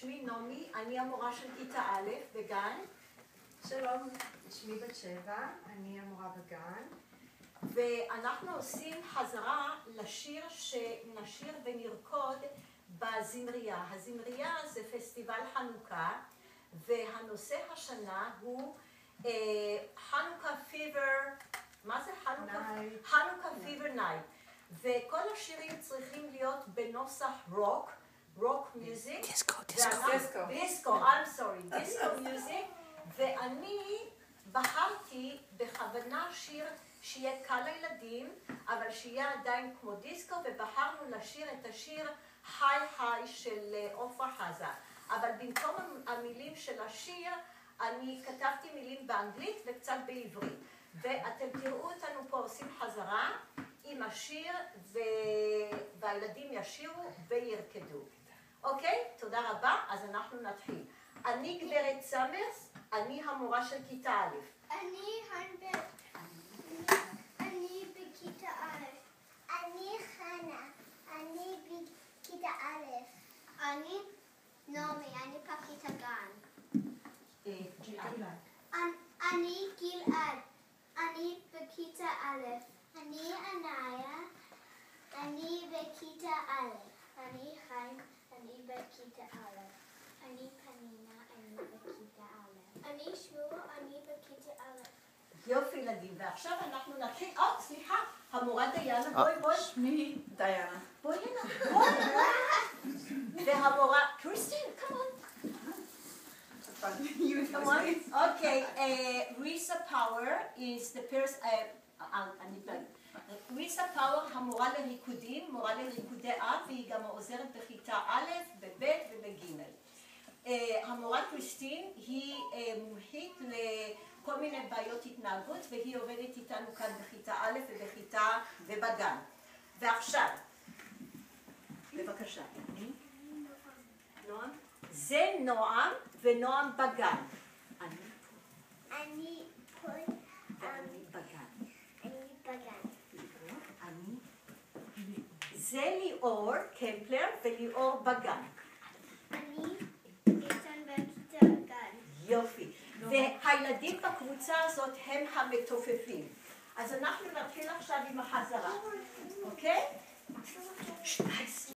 שמי נעמי, אני המורה של כיתה א' בגן. שלום, שמי בת שבע, אני המורה בגן. ואנחנו עושים חזרה לשיר שנשיר ונרקוד בזמריה. הזמריה זה פסטיבל חנוכה, והנושא השנה הוא חנוכה פיבר, מה זה חנוכה? חנוכה פיבר נייט. וכל השירים צריכים להיות בנוסח רוק, רוק מיוזיק. דיסקו, I'm sorry, דיסקו מיוזיק. ואני בחרתי בכוונה שיר שיהיה קל לילדים, אבל שיהיה עדיין כמו דיסקו, ובחרנו לשיר את השיר היי היי של עופרה חזה. אבל במקום המילים של השיר, אני כתבתי מילים באנגלית וקצת בעברית. ואתם תראו אותנו פה עושים חזרה עם השיר, והילדים ישירו וירקדו. אוקיי? תודה רבה. אז אנחנו נתחיל. אני גברת סמרס, אני המורה של כיתה א'. אני בכיתה א'. אני חנה, אני בכיתה א'. אני נעמי, אני בכיתה גן. אני גלעד, אני בכיתה א'. אני עניה, אני בכיתה א'. אני חיים, אני בכיתה א'. אני פנינה, אני בכיתה א'. אני שמור, אני בכיתה א'. יופי ילדים, ועכשיו אנחנו נתחיל, סליחה, המורה דיינה, בואי. שמי דיינה. בואי הנה, בואי. והמורה, קריסטין, come on. Come on. Okay, Risa Power is the person, ריסה פאוור המורה לריקודים, מורה לריקודי אב, והיא גם עוזרת בכיתה א', בב' ובג'. המורה קריסטין היא מומחית לכל מיני בעיות התנהגות, והיא עובדת איתנו כאן בכיתה א' ובגן. ועכשיו, בבקשה. נועם? זה נועם ונועם בגן. אני פה. ואני בגן. אני בגן. זה ליאור קמפלר וליאור בגן. אני איתן בכיתה גן. יופי. והילדים בקבוצה הזאת הם המתופפים. אז אנחנו נתחיל עכשיו עם החזרה, אוקיי?